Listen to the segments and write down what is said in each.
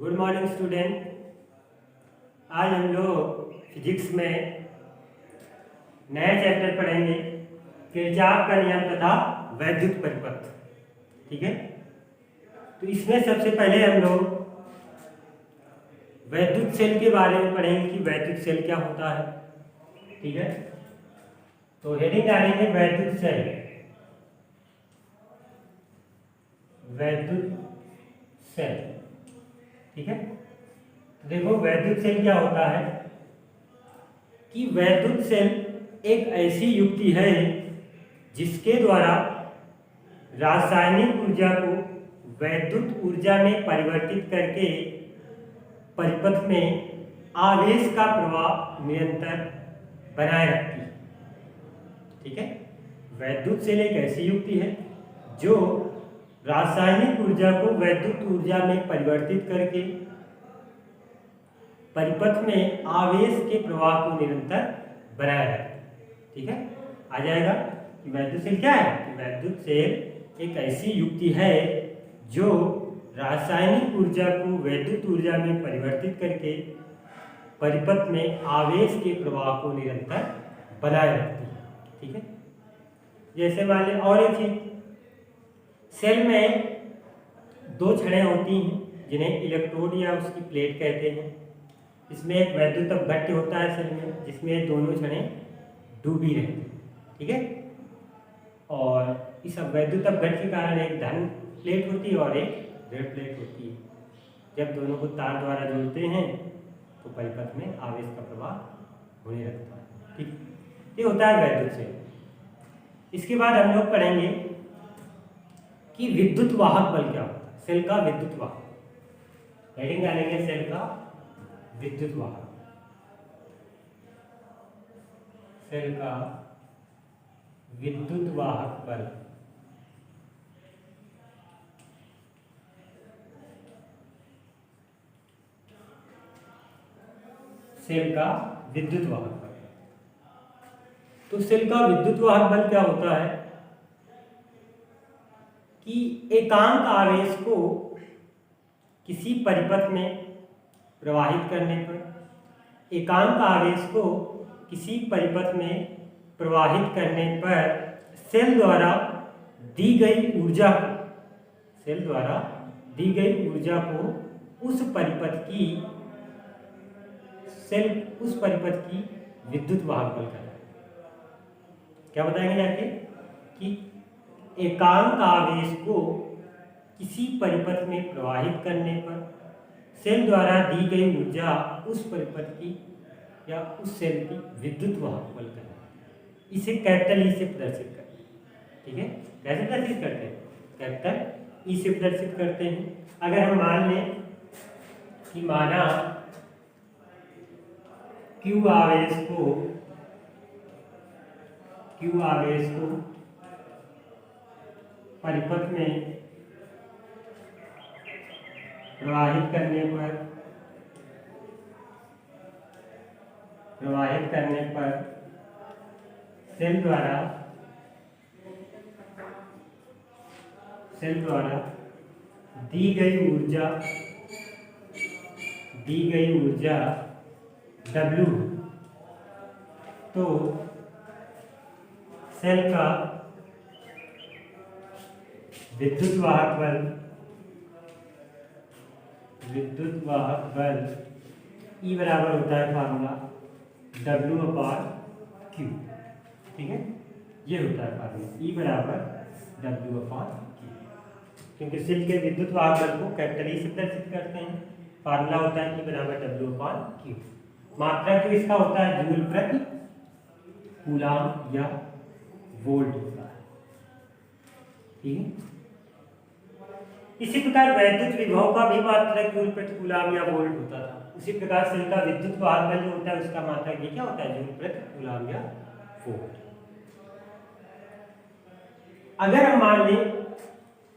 Good morning student. आज हम लोग फिजिक्स में नया चैप्टर पढ़ेंगे, किरचॉफ का नियम तथा वैद्युत परिपथ। ठीक है, तो इसमें सबसे पहले हम लोग वैद्युत सेल के बारे में पढ़ेंगे कि वैद्युत सेल क्या होता है। ठीक है, तो हेडिंग डालेंगे वैद्युत सेल। वैद्युत सेल, ठीक है। तो देखो वैद्युत सेल क्या होता है कि वैद्युत सेल एक ऐसी युक्ति है जिसके द्वारा रासायनिक ऊर्जा को वैद्युत ऊर्जा में परिवर्तित करके परिपथ में आवेश का प्रवाह निरंतर बनाए रखती है। ठीक है, वैद्युत सेल एक ऐसी युक्ति है जो रासायनिक ऊर्जा को वैद्युत ऊर्जा में परिवर्तित करके परिपथ में आवेश के प्रवाह को निरंतर बनाए रखती है। ठीक है, आ जाएगा कि वैद्युत सेल क्या है कि वैद्युत सेल एक ऐसी युक्ति है जो रासायनिक ऊर्जा को वैद्युत ऊर्जा में परिवर्तित करके परिपथ में आवेश के प्रवाह को निरंतर बनाए रखती है। ठीक है, जैसे मान लें और एक चीज, सेल में दो छड़ें होती हैं जिन्हें इलेक्ट्रोड या उसकी प्लेट कहते हैं। इसमें एक वैद्युत अपघट्ट होता है सेल में, जिसमें दोनों छड़ें डूबी रहती हैं। ठीक है, और इस वैद्युत अपघट्ट के कारण एक धन प्लेट होती है और एक ऋण प्लेट होती है। जब दोनों को तार द्वारा जोड़ते हैं तो परिपथ में आवेश का प्रवाह होने लगता है। ठीक, ये होता है वैद्युत सेल। इसके बाद हम लोग पढ़ेंगे कि विद्युत वाहक बल क्या होता है। सेल का विद्युत वाहक, हेडिंग डालेंगे सेल का विद्युत वाहक। सेल का विद्युत वाहक बल, सेल का विद्युत वाहक बल। तो सेल का विद्युत वाहक बल क्या होता है कि एकांक आवेश को किसी परिपथ में प्रवाहित करने पर, एकांक आवेश को किसी परिपथ में प्रवाहित करने पर सेल द्वारा दी गई ऊर्जा को, सेल द्वारा दी गई ऊर्जा को उस परिपथ की, सेल उस परिपथ की विद्युत वाहक बल कहलाता है। क्या बताएंगे जाके कि एकांक आवेश को किसी परिपथ में प्रवाहित करने पर सेल द्वारा दी गई ऊर्जा उस परिपथ की या उस सेल की विद्युत वाहक बल कहलाता है। इसे कैपिटल ई से प्रदर्शित करते हैं। ठीक है, कैसे प्रदर्शित करते हैं? कैपिटल ई से प्रदर्शित करते हैं। अगर हम मान लें कि माना क्यू आवेश को परिपथ में प्रवाहित करने पर सेल द्वारा दी गई ऊर्जा W, तो सेल का विद्युत वाहक बल E बराबर होता है फार्मूला W/Q। ठीक है, ये होता है फार्मूला E बराबर W/Q, क्योंकि सेल के विद्युत वाहक बल को कैपिटल E से प्रदर्शित करते हैं। फार्मूला होता है E बराबर W/Q। मात्रा जो इसका होता है जूल प्रति कूलाम या वोल्ट होता है। ठीक है, इसी प्रकार वैद्युत विभव का भी मात्रक जूल प्रति कूलाम या वोल्ट होता था। उसी प्रकार सेल का विद्युत वाहक बल जो होता है उसका मात्रक ये क्या होता है? जूल प्रति कूलाम या वोल्ट। अगर हम मान लें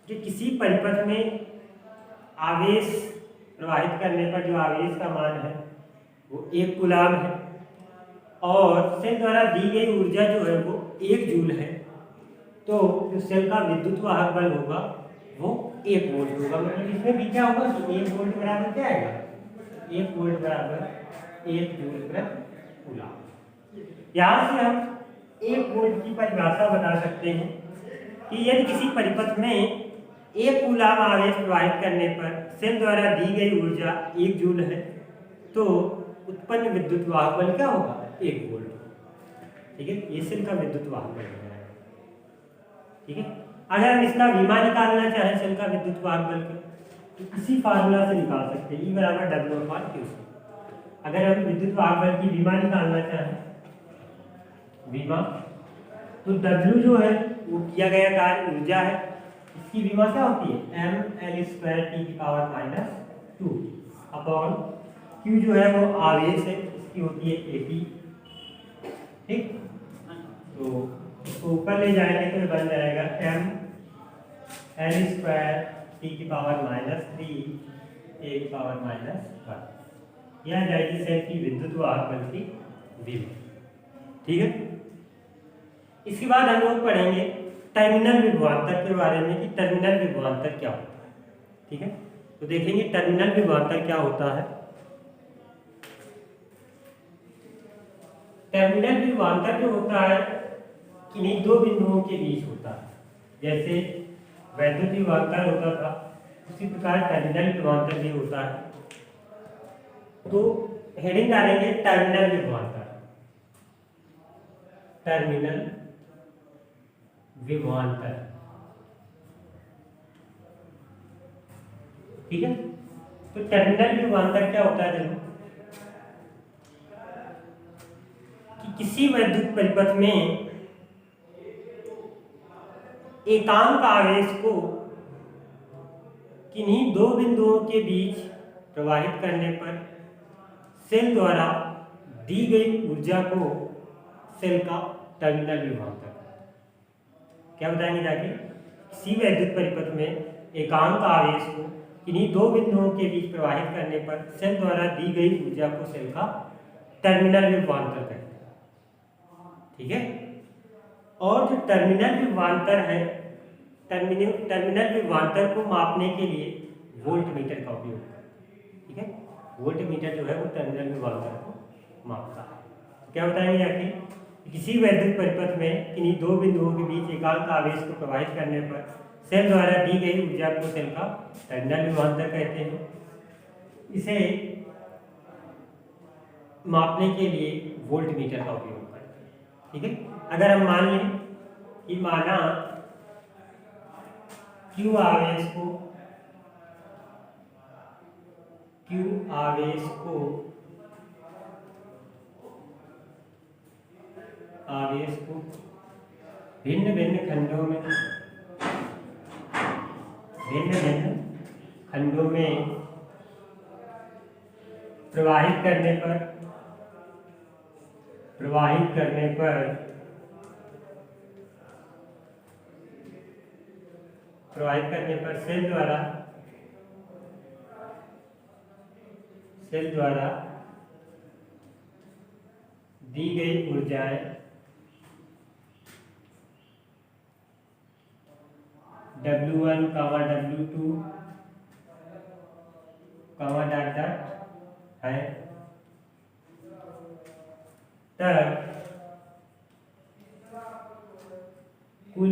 कि किसी परिपथ में आवेश प्रवाहित करने पर जो आवेश का मान है वो 1 कूलाम है और सेल द्वारा दी गई ऊर्जा जो है वो 1 जूल है, तो जो सेल का विद्युत वाहक बल होगा वो 1 वोल्ट होगा। मतलब इसमें भी क्या होगा कि 1 वोल्ट बराबर क्या आएगा, 1 वोल्ट बराबर 1 जूल प्रति कूलम्ब। यहाँ से हम 1 वोल्ट की परिभाषा बता सकते हैं कि यदि किसी परिपथ में 1 कूलम्ब आवेश प्रवाहित करने पर सेल द्वारा दी गई ऊर्जा 1 जूल है, तो उत्पन्न विद्युत वाहक बल क्या होगा, 1 वोल्ट। ठीक है, ये सेल का विद्युत वाहक बल है। ठीक है, अगर हम इसका विमा निकालना चाहें सेल का विद्युत वाहक बल का, तो इसी फार्मूला से निकाल सकते हैं, E बराबर W/Q से। अगर हम विद्युत वाहक बल की विमा निकालना चाहें, विमा, तो W जो है वो किया गया कार्य ऊर्जा है, इसकी विमा क्या होती है, mL²T⁻²2 अपॉन Q जो है वो आवेश है, इसकी होती है AT। ठीक, तो इसको ऊपर ले जाएंगे तो ये बन जाएगा mL²T⁻³ A⁻1। यह जाएगी सेल की विद्युत वाहक बल की विमा। ठीक है, इसके बाद हम लोग पढ़ेंगे टर्मिनल विभवांतर के बारे में कि टर्मिनल विभवांतर क्या होता है। ठीक है, तो देखेंगे टर्मिनल विभवांतर क्या होता है। टर्मिनल विभवांतर जो होता है किन्हीं दो बिंदुओं के बीच होता है। जैसे वैद्युत विभवांतर होता था, उसी प्रकार टर्मिनल विभवांतर भी होता है। तो हेडिंग डालेंगे टर्मिनल विभवांतर, टर्मिनल विभवांतर। ठीक है, तो टर्मिनल विभवांतर क्या होता है, देखो कि किसी वैद्युत परिपथ में एकांक आवेश को किन्हीं दो बिंदुओं के बीच प्रवाहित करने पर सेल द्वारा दी गई ऊर्जा को सेल का टर्मिनल विभवांतर। क्या बताएंगे जाके, किसी वैद्युत परिपथ में एकांक आवेश को किन्हीं दो बिंदुओं के बीच प्रवाहित करने पर सेल द्वारा दी गई ऊर्जा को सेल का टर्मिनल विभवांतर कहते हैं। ठीक है, और जो टर्मिनल विभवांतर है, टर्मिनल विभवांतर को मापने के लिए वोल्ट मीटर का उपयोग करते हैं। ठीक है, वोल्ट मीटर जो है वो टर्मिनल विभवांतर को मापता है। क्या बताएंगे जाके, किसी वैद्युत परिपथ में किन्हीं दो बिंदुओं के बीच एकांक आवेश को प्रवाहित करने पर सेल द्वारा दी गई ऊर्जा को सेल का टर्मिनल विभवांतर कहते हैं। इसे मापने के लिए वोल्ट मीटर का उपयोग करते हैं। ठीक है, अगर हम मान लें कि माना Q आवेश को भिन्न भिन्न खंडों में प्रवाहित करने पर सेल द्वारा दी गई ऊर्जाएं W1, W2, डॉट है, तब कुल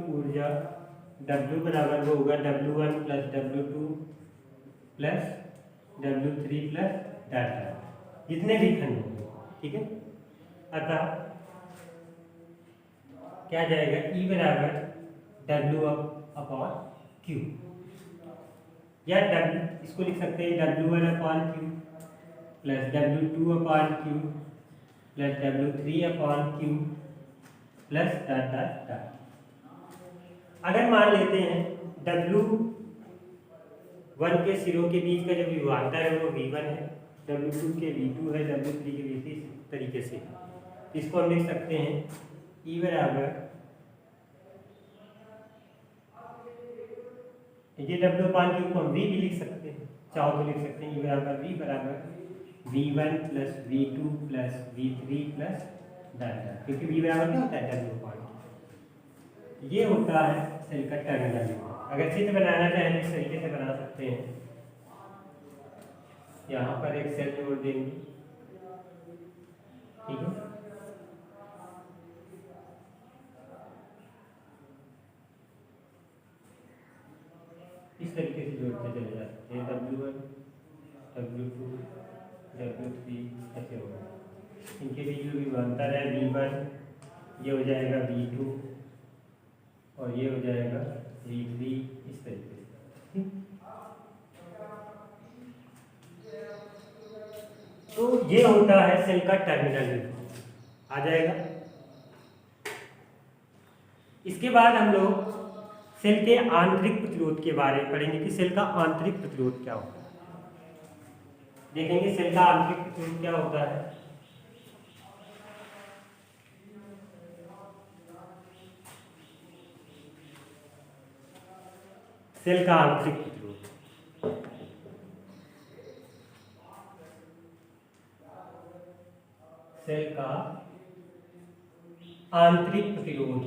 ऊर्जा W बराबर होगा W1 plus W2 plus W3 plus data, जितने भी खंड होंगे। ठीक है, अतः क्या जाएगा, E बराबर W/Q, या इसको लिख सकते हैं W1/Q plus W2/Q plus W3/Q plus dot dot dot. अगर मान लेते हैं W1 के सिरों के बीच का जो विभवांतर है वो V1 है, W2 के V2 है, W3 के V3, इस तरीके से इसको हम लिख सकते हैं E बराबर, ये W/Q को हम V भी लिख सकते हैं, चाहो तो लिख सकते हैं E बराबर V बराबर V1 plus V2 plus V3 plus data, क्योंकि V बराबर क्या होता है W पॉइंट। ये होता है सेल का टर्मिनल न्यूक्लियस। अगर चित्र बनाना चाहें तो इस तरीके से बना सकते हैं। यहाँ पर एक सेल जोड़ देंगे, ठीक है। इस तरीके से जोड़ते चले जाते हैं, W1 W2 W3 ऐसे होगा। इनके बीच में भी अंतर है, V1 ये हो जाएगा V2 और ये हो जाएगा V3, इस तरीके से। तो ये होता है सेल का टर्मिनल आ जाएगा। इसके बाद हम लोग सेल के आंतरिक प्रतिरोध के बारे में पढ़ेंगे कि सेल का आंतरिक प्रतिरोध क्या होता है। देखेंगे सेल का आंतरिक प्रतिरोध क्या होता है। सेल का आंतरिक प्रतिरोध, सेल का आंतरिक प्रतिरोध,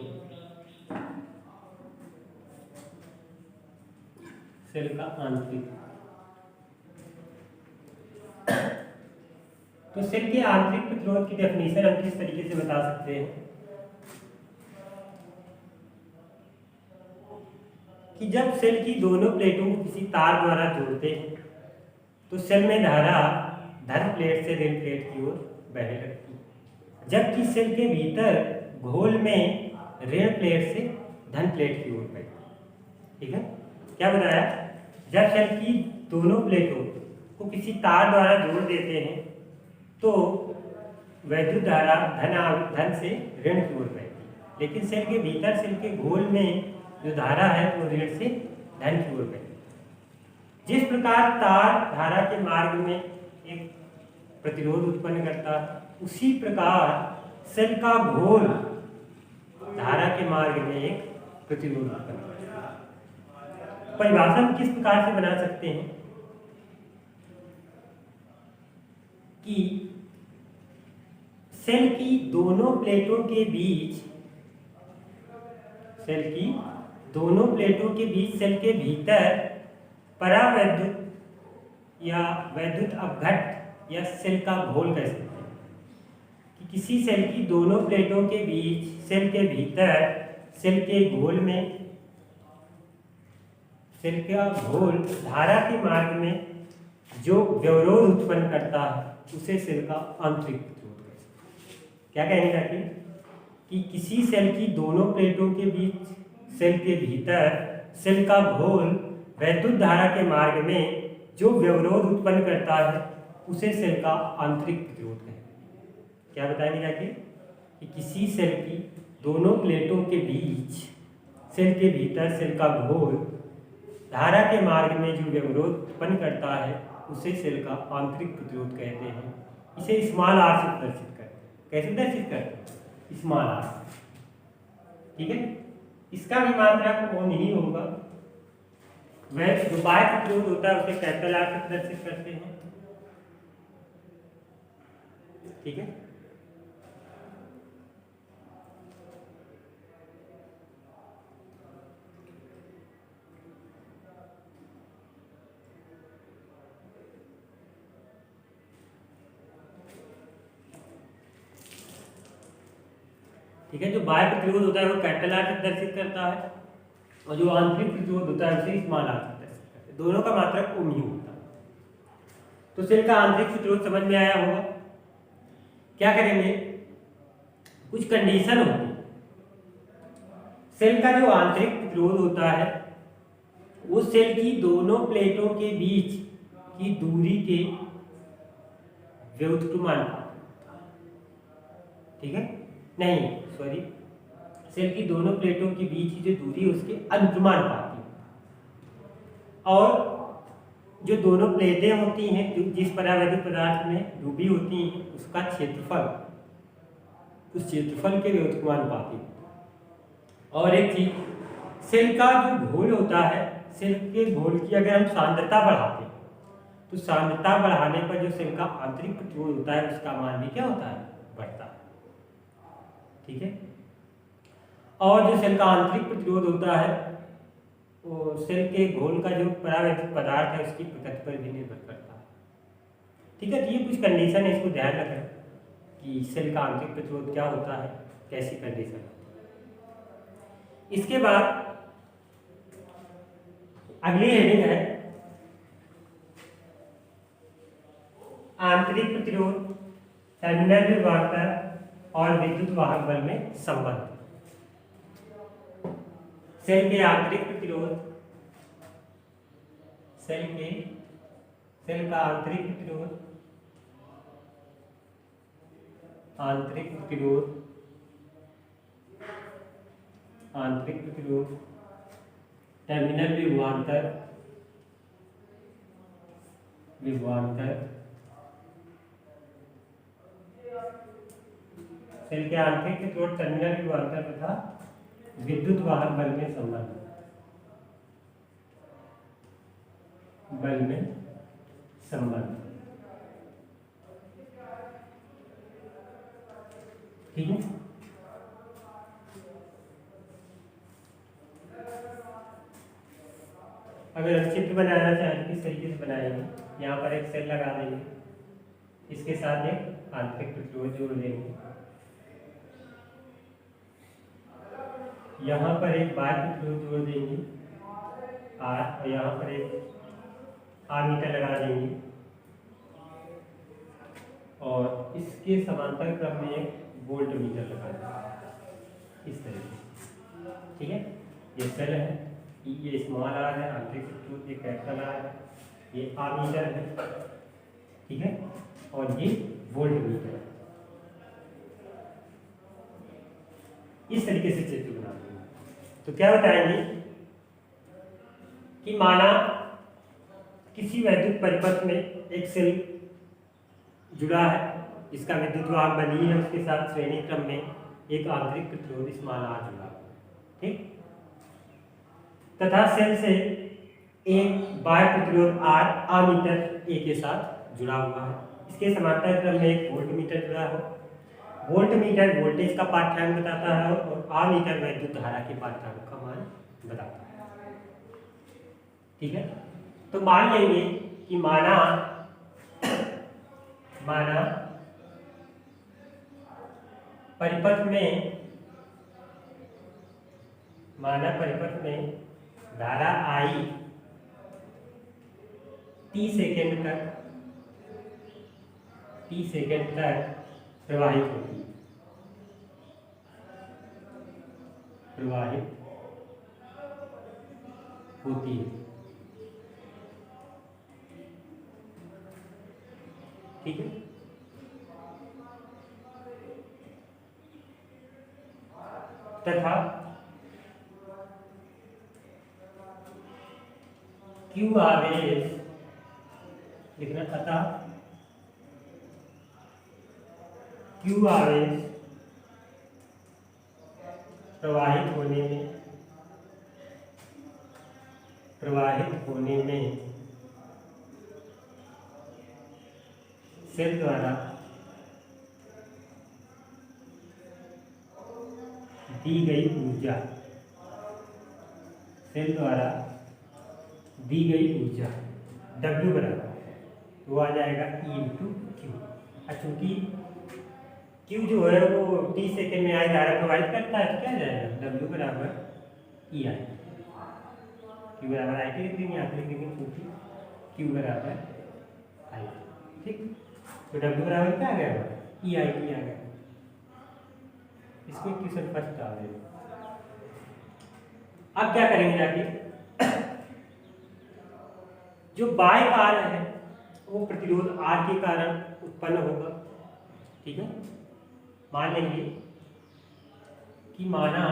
सेल का आंतरिक। तो सेल के आंतरिक प्रतिरोध की डेफिनेशन हम किस तरीके से बता सकते हैं कि जब सेल की दोनों प्लेटों को किसी तार द्वारा जोड़ते हैं तो सेल में धारा धन प्लेट से ऋण प्लेट की ओर बहने लगती है, जबकि सेल के भीतर घोल में ऋण प्लेट से धन प्लेट की ओर बहती है। ठीक है, क्या बताया, जब सेल की दोनों प्लेटों को किसी तार द्वारा जोड़ देते हैं तो वैद्युत धारा धन से ऋण की ओर बहती है, लेकिन सेल के भीतर सेल के घोल में जो धारा है वो ऋण से धन की ओर बहती है। जिस प्रकार तार धारा के मार्ग में एक प्रतिरोध उत्पन्न करता है, उसी प्रकार सेल का घोल धारा के मार्ग में एक प्रतिरोध उत्पन्न करता है। परिभाषा हम किस प्रकार से बना सकते हैं कि सेल की दोनों प्लेटों के बीच, सेल की दोनों प्लेटों के बीच सेल के भीतर परावैद्युत या वैद्युत अपघट्ट या सेल का घोल कह सकते हैं कि किसी सेल की दोनों प्लेटों के बीच सेल के भीतर सेल के घोल में, सेल का घोल धारा के मार्ग में जो व्यवरोध उत्पन्न करता है उसे सेल का आंतरिक प्रतिरोध कहते हैं। क्या कहने जाते कि किसी सेल की दोनों प्लेटों के बीच सेल के भीतर सेल का घोल वैद्युत धारा के मार्ग में जो व्यवरोध उत्पन्न करता है उसे सेल का आंतरिक प्रतिरोध कहते हैं। क्या बताएंगे जाके कि किसी सेल की दोनों प्लेटों के बीच सेल के भीतर सेल का घोल धारा के मार्ग में जो व्यवरोध उत्पन्न करता है उसे सेल का आंतरिक प्रतिरोध कहते हैं। इसे स्मॉल आर से प्रदर्शित करते हैं। कैसे प्रदर्शित करते हैं? Small r. ठीक है, इसका भी मात्रक ओम ही होगा। वह जो बाह्य प्रतिरोध होता है उसे कैपिटल आर से प्रदर्शित करते हैं। ठीक है, ठीक है, जो बाह्य प्रतिरोध होता है वो कैपिटल आर से प्रदर्शित करता है और जो आंतरिक प्रतिरोध होता है उसे स्मॉल आर से प्रदर्शित करता है। दोनों का मात्रक ओम ही होता है। तो सेल का आंतरिक प्रतिरोध समझ में आया होगा। क्या करेंगे, कुछ कंडीशन होती है। सेल का जो आंतरिक प्रतिरोध होता है वो सेल की दोनों प्लेटों के बीच की दूरी के व्युत्क्रमानुपाती। ठीक है, नहीं सॉरी, सेल की दोनों प्लेटों के बीच की जो दूरी है उसके अनुक्रमानुपाती। और जो दोनों प्लेटें होती हैं जिस परावैद्युत पदार्थ में डूबी होती हैं उसका क्षेत्रफल उस क्षेत्रफल के व्युत्क्रमानुपाती। और एक चीज, सेल का जो घोल होता है, सेल के घोल की अगर हम सांद्रता बढ़ाते हैं तो सांद्रता बढ़ाने पर जो सेल का आंतरिक प्रतिरोध होता है उसका मान भी क्या होता है, बढ़ता है। ठीक है। और जो सेल का आंतरिक प्रतिरोध होता है वो सेल के घोल का जो परावैद्युत पदार्थ है उसकी प्रकृति पर भी निर्भर करता है, ठीक है। तो ये कुछ कंडीशन है, इसको ध्यान रखें कि सेल का आंतरिक प्रतिरोध क्या होता है, कैसी कंडीशन होती है। इसके बाद अगली हेडिंग है आंतरिक प्रतिरोध, टर्मिनल विभवांतर और विद्युत वाहक बल में संबंध। सेल के आंतरिक प्रतिरोध, सेल का आंतरिक प्रतिरोध, टर्मिनल विभवांतर, सेल के आंतरिक प्रतिरोध, टर्मिनल विभवांतर तथा विद्युत वाहक बल में संबंध, ठीक है। अगर चित्र बनाना चाहें तो किस तरीके से बनाएंगे, यहाँ पर एक सेल लगा देंगे, इसके साथ एक आंतरिक प्रतिरोध जोड़ देंगे, यहाँ पर एक बाह्य प्रतिरोध जोड़ देंगे R, और यहाँ पर एक आमीटर लगा देंगे और इसके समांतर क्रम में एक वोल्ट मीटर लगा देंगे, इस तरीके से, ठीक है। ये सेल है, ये स्मॉल आर है, आंतरिक प्रतिरोध ये कैपिटल आर है, ये आमीटर है, ठीक है, और ये वोल्ट मीटर है। इस तरीके से चित्र बना देंगे। तो क्या बताएंगे कि माना किसी वैद्युत परिपथ में एक सेल जुड़ा है, इसका विद्युत वाहक बनी है, उसके साथ श्रेणी क्रम में एक आंतरिक प्रतिरोध स्मॉल आर जुड़ा है, ठीक, तथा सेल से एक बाह्य प्रतिरोध R आमीटर A के साथ जुड़ा हुआ है। इसके समांतर क्रम में एक वोल्ट मीटर जुड़ा हो। वोल्ट मीटर वोल्टेज का पाठ्यांक बताता है और आमीटर वैद्युत धारा के पाठ्यांक का मान बताता है, ठीक है। तो मान लेंगे कि माना परिपथ में धारा I t सेकेंड तक प्रवाहित होती है, ठीक है। तथा Q आवेश लिखना, तथा Q आवेश प्रवाहित होने में सेल द्वारा दी गई ऊर्जा W बराबर वो आ जाएगा E इंटू क्यू। चूंकि Q जो है वो t सेकेंड में आई धारा प्रवाहित करता है, तो क्या जाएगा W बराबर E आई, Q बराबर आई के लिख देंगे, यहाँ पे लिख देंगे क्योंकि Q बराबर आई, ठीक। तो W बराबर क्या आ गया, E आई टी आ गया। इसको क्वेश्चन फर्स्ट डाल देंगे। अब क्या करेंगे जाके, जो बाह्य कार्य है वो प्रतिरोध R के कारण उत्पन्न होगा, ठीक है। मान लेंगे कि माना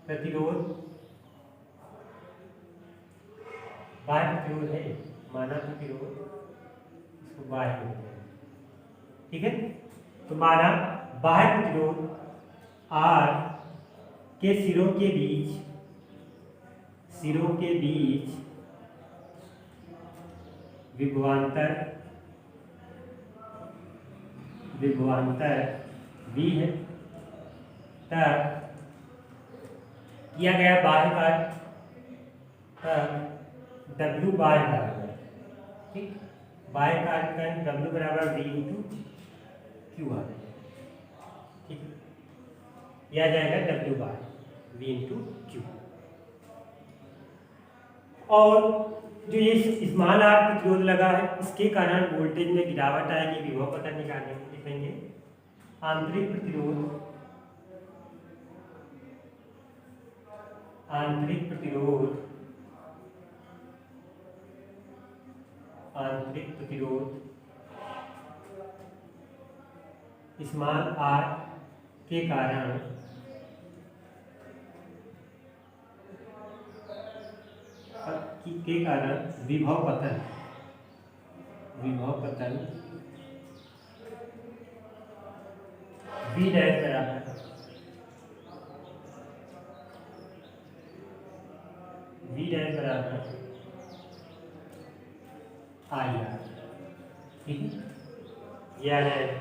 प्रतिरोध बाह्य प्रतिरोध है, माना प्रतिरोध इसको बाह्य बोलते हैं, ठीक है। तो माना बाह्य प्रतिरोध R के सिरों के बीच विभवांतर विभवांतर V है, तब किया गया बाह्य कार्य, तब W बाह्य कार्य, ठीक, बाह्य कार्य का W बराबर V इंटू क्यू आ जाएगा, ठीक है, यह आ जाएगा W बाह्य V इंटू क्यू। और जो ये स्मॉल आर प्रतिरोध लगा है, इसके कारण वोल्टेज में गिरावट आएगी, विभव पता निकालने में लिखेंगे आंतरिक प्रतिरोध, आंतरिक प्रतिरोध, आंतरिक प्रतिरोध स्मॉल आर के कारण विभव पतन, विभव पतन V डैश बराबर V डैश बराबर आई आर, ठीक है, यह आ जाएगा।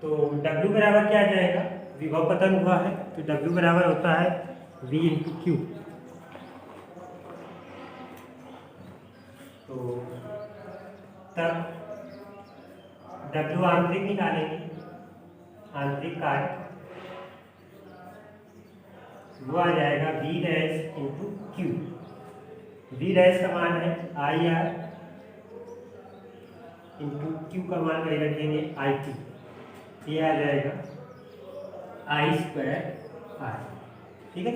तो W बराबर क्या आ जाएगा, विभव पतन हुआ है तो W बराबर होता है V इंटू क्यू। तो तब W आंतरिक निकालेंगे, आंतरिक कार्य वो आ जाएगा V dash into Q. V dash का मान है आई आर इंटू क्यू का मान वही रखेंगे आई टी, ये आ जाएगा आई स्क्वायर आर, ठीक है।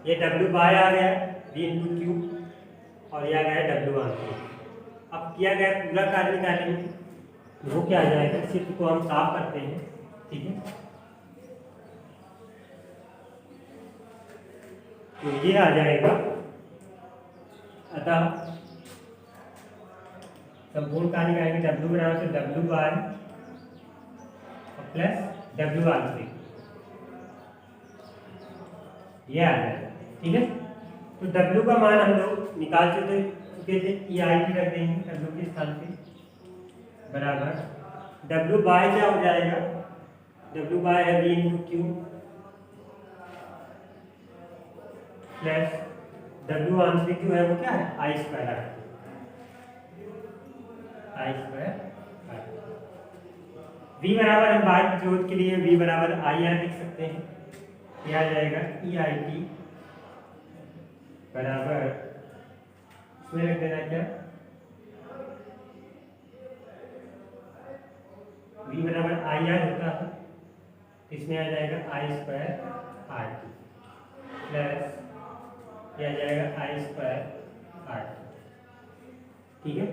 ये W बाय आ गया V इंटू क्यू और यह आ गया W आंतरिक। अब किया गया पूरा कार्य निकालेंगे, वो क्या आ जाएगा, चित्र को हम साफ करते हैं, ठीक है। तो ये आ जाएगा, अतः संपूर्ण कार्य निकालेंगे W बराबर से W बाय प्लस W आंतरिक, ये आ जाएगा, ठीक है। तो W का मान हम लोग निकाल चुके थे, ई आई टी रख देंगे W के स्थान पे, बराबर W बाय क्या हो जाएगा, W बाय है V into Q plus W आंतरिक जो है वो क्या है I square R, I square R. V बराबर हम बाह्य प्रतिरोध के लिए V बराबर आई आर लिख सकते हैं, यह आ जाएगा ई आई टी बराबर, इसमें रख देना क्या, V बराबर आई आर होता है, इसमें आ जाएगा आई स्क्वायर आर टी प्लस यह आ जाएगा आई स्क्वायर आर टी, ठीक है।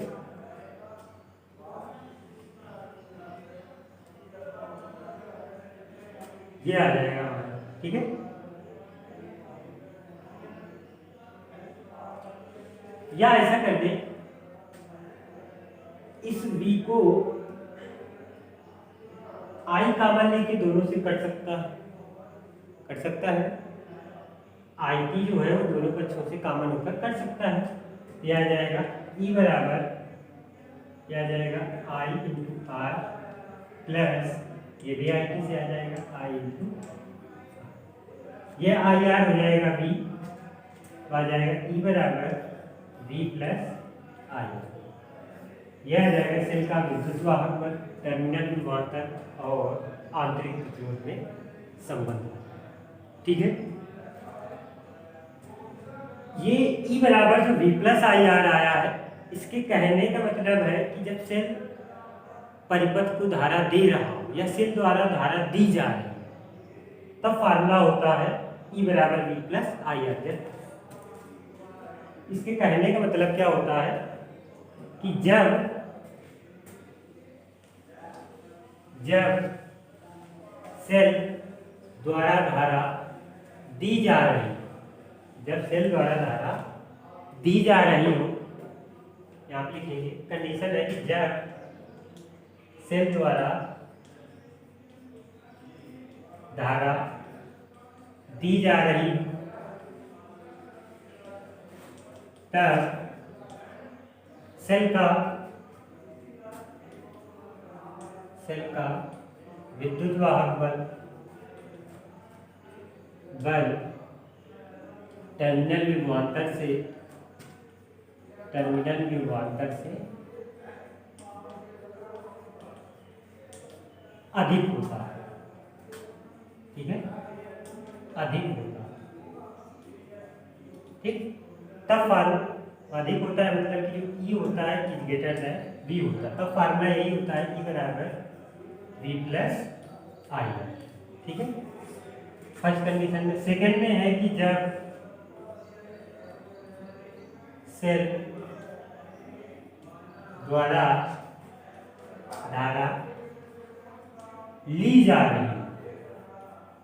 ये आ जाएगा हमारा, ठीक है। या ऐसा कर दे, इस V को I कॉमन लेके दोनों से कट सकता है, आई टी जो है वो दोनों पक्षों से कॉमन होकर कट सकता है। यह आ जाएगा E बराबर, यह आ जाएगा I इंटू आर प्लस ये भी आई टी से आ जाएगा I इंटू, यह आई आर हो जाएगा V, आ जाएगा E बराबर V प्लस आई, यह आ जाएगा सेल का विद्युत वाहक बल, टर्मिनल विभवांतर और आंतरिक प्रतिरोध में संबंध, ठीक है। ये E बराबर जो V प्लस आई आर आया है, इसके कहने का मतलब है कि जब सेल परिपथ को धारा दे रहा हो या सेल द्वारा धारा दी जा रही है, तब फार्मूला होता है E बराबर V प्लस आई आर। इसके कहने का मतलब क्या होता है कि जब सेल द्वारा धारा दी जा रही, जब सेल द्वारा धारा दी जा रही हो, यहाँ पे लिखेंगे कंडीशन है कि जब सेल द्वारा धारा दी जा रही तब सेल का सेल का विद्युत वाहक बल टर्मिनल विभवांतर से अधिक होता है। ठीक है, अधिक होता है। ठीक, तब फार्मूला अधिक होता है मतलब कि जो ई होता है इज ग्रेटर देन वी होता है, तब फार्मूला यही होता है ई बराबर वी प्लस आई। ठीक है, फर्स्ट कंडीशन में। सेकंड में है कि जब सेल द्वारा धारा ली जा रही है,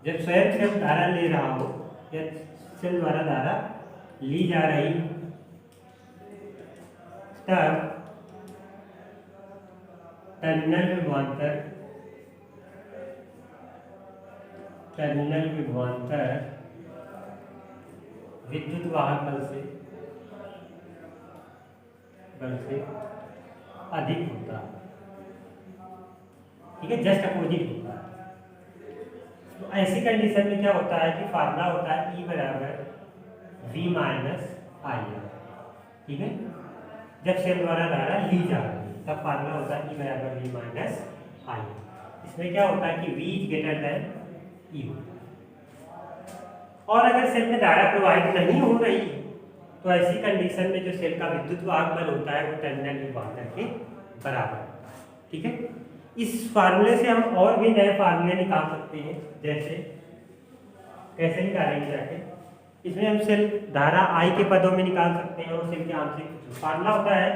जब स्वयं से धारा ले रहा हो या सेल द्वारा धारा ली जा रही, तब टर्मिनल विभवांतर विद्युत वाहक बल से अधिक होता है। ठीक है, जस्ट अपोजिट होता है। तो ऐसी कंडीशन में क्या होता है कि फार्मूला होता है ई बराबर वी माइनस आई। ठीक है, जब सेल द्वारा धारा ली जा रही है तब फार्मूला होता है ई बराबर वी माइनस आई। इसमें क्या होता है कि वी इज ग्रेटर देन ई। और अगर सेल में धारा प्रवाहित नहीं हो रही है तो ऐसी कंडीशन में जो सेल का विद्युत वाहक बल होता है वो टर्मिनल विभवांतर के बराबर होता है। ठीक है, इस फार्मूले से हम और भी नए फार्मूले निकाल सकते हैं। जैसे कैसे निकालेंगे जाके, इसमें हम सेल धारा आई के पदों में निकाल सकते हैं और सेल के आंतरिक फार्मूला होता है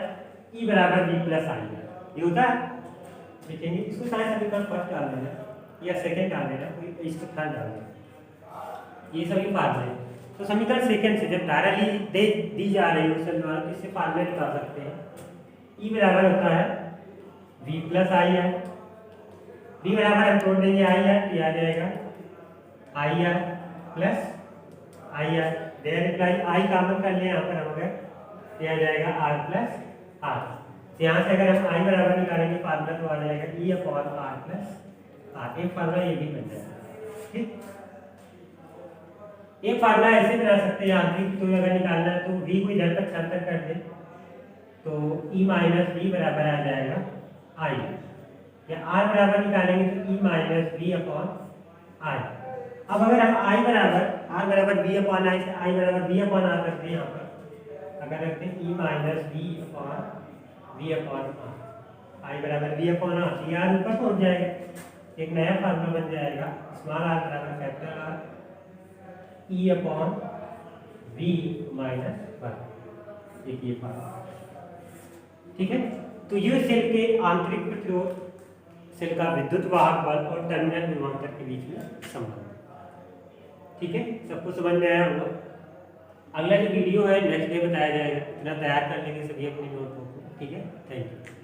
ई बराबर वी प्लस आई। ये होता है, देखेंगे इसको शायद समीकरण फर्स्ट डाल देना या सेकंड डाल देना, कोई इसको थर्ड डाल देना, ये सभी फार्मूले। तो समीकरण सेकंड से जब धारा दी जा रही है सेल द्वारा तो इससे फार्मूला निकाल सकते हैं। ई बराबर होता है वी प्लस आई है, वी बराबर हम तोड़ देंगे आई है, तो आ जाएगा I R plus I R. Direct I common कर लिया यहाँ पर हम, अगर आ जाएगा आर प्लस आर। तो यहाँ से अगर हम आई बराबर निकालेंगे फार्मूला तो आ जाएगा E upon R plus R. एक फार्मूला ये भी बन जाएगा। ठीक, एक फार्मूला ऐसे बना सकते हैं आंतरिक, तो अगर निकालना है तो वी को इधर तक छांतर कर दे तो ई माइनस वी बराबर आ जाएगा आई, या आर बराबर निकालेंगे तो ई माइनस वी अपॉन आई। अब अगर हम आई बराबर आर बराबर वी अपॉन आई से आई बराबर वी अपॉन आर रखते हैं, यहाँ पर अगर रखते हैं E minus V upon R, I बराबर वी अपॉन आर, ये आर ऊपर पहुँच जाएगा, एक नया फार्मूला बन जाएगा स्मॉल आर बराबर capital R E upon V minus one. एक ये फार्मूला। ठीक है, तो ये सेल के आंतरिक प्रतिरोध, सेल का विद्युत वाहक बल और टर्मिनल विभवांतर के बीच में संबंध। ठीक है, सबको समझ में आया होगा। अगला जो वीडियो है नेक्स्ट डे बताया जाएगा, इतना तैयार कर लेंगे सभी अपनी नोटबुक को। ठीक है, थैंक यू।